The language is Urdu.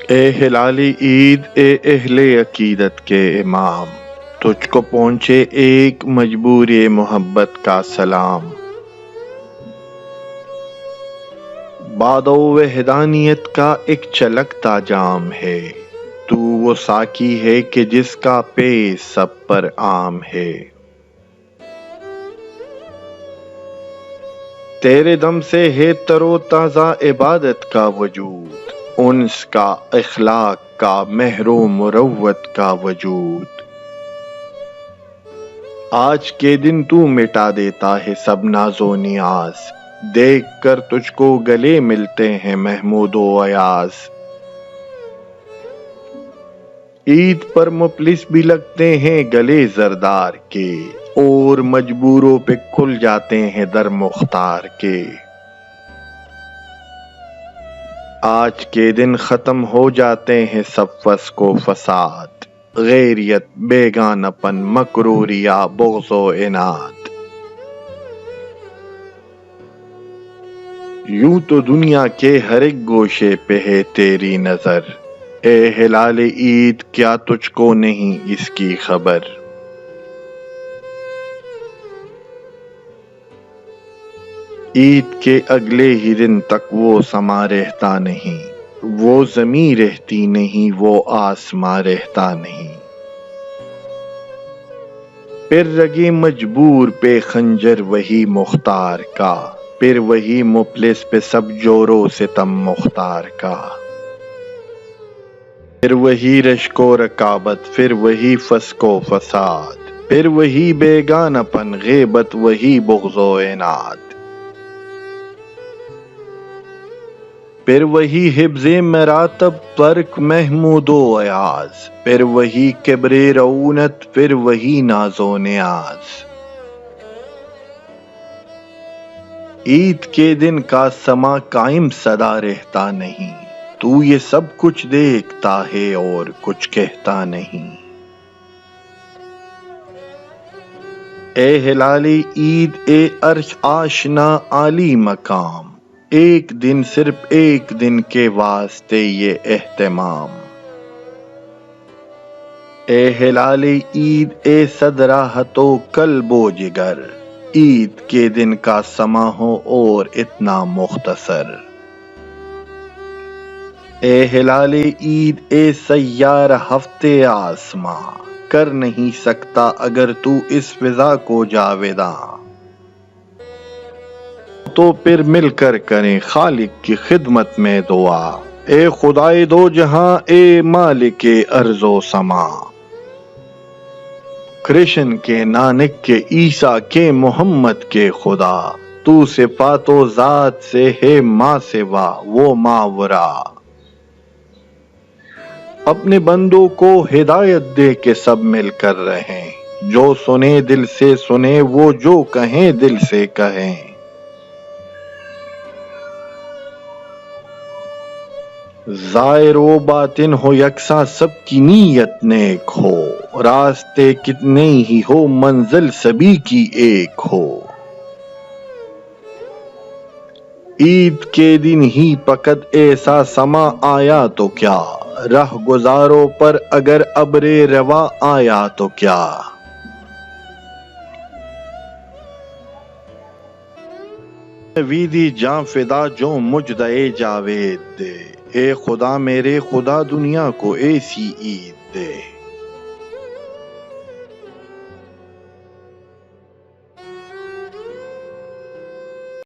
اے ہلالی عید، اے اہل عقیدت کے امام، تجھ کو پہنچے ایک مجبور محبت کا سلام۔ باد و وحدانیت کا ایک چلکتا جام ہے، تو وہ ساقی ہے کہ جس کا پے سب پر عام ہے۔ تیرے دم سے ہے تر و تازہ عبادت کا وجود، انس کا، اخلاق کا، مہر و مروت کا وجود۔ آج کے دن تو مٹا دیتا ہے سب ناز و نیاز، دیکھ کر تجھ کو گلے ملتے ہیں محمود و ایاز۔ عید پر مفلس بھی لگتے ہیں گلے زردار کے، اور مجبوروں پہ کھل جاتے ہیں در مختار کے۔ آج کے دن ختم ہو جاتے ہیں سب فسق و فساد، غیریت، بیگانپن، مکر و ریا، بغض و عناد۔ یوں تو دنیا کے ہر ایک گوشے پہ ہے تیری نظر، اے ہلال عید کیا تجھ کو نہیں اس کی خبر؟ عید کے اگلے ہی دن تک وہ سما رہتا نہیں، وہ زمیں رہتی نہیں، وہ آسماں رہتا نہیں۔ پھر رگے مجبور پہ خنجر وہی مختار کا، پھر وہی مفلس پہ سب جور و ستم مختار کا۔ پھر وہی رشک و رکابت، پھر وہی فسق و فساد، پھر وہی بیگانپن، غیبت، وہی بغض و عناد۔ پھر وہی حفظ مراتب، ترک محمود و ایاز، پھر وہی کبر رعونت، پھر وہی ناز و نیاز۔ عید کے دن کا سما قائم سدا رہتا نہیں، تو یہ سب کچھ دیکھتا ہے اور کچھ کہتا نہیں۔ اے ہلالی عید، اے عرش آشنا عالی مقام، ایک دن، صرف ایک دن کے واسطے یہ اہتمام۔ اے ہلال عید، اے صدراحت و قلب و جگر، عید کے دن کا سما ہو اور اتنا مختصر۔ اے ہلال عید، اے سیار ہفتے آسماں، کر نہیں سکتا اگر تو اس فضا کو جاویداں، تو پھر مل کر کریں خالق کی خدمت میں دعا۔ اے خدائے دو جہاں، اے مالک ارض و سما، کرشن کے، نانک کے، عیسیٰ کے، محمد کے خدا، تو صفات و ذات سے ہے ما سوا وہ ماورا۔ اپنے بندوں کو ہدایت دے کے سب مل کر رہیں، جو سنے دل سے سنے، وہ جو کہیں دل سے کہیں۔ ظاہر و باطن ہو یکساں، سب کی نیت نیک ہو، راستے کتنے ہی ہو، منزل سبھی کی ایک ہو۔ عید کے دن ہی فقط ایسا سما آیا تو کیا، راہ گزاروں پر اگر ابر رواں آیا تو کیا۔ ویدی جاں فدا جو مجدے جاوید دے، اے خدا میرے خدا دنیا کو ایسی عید دے۔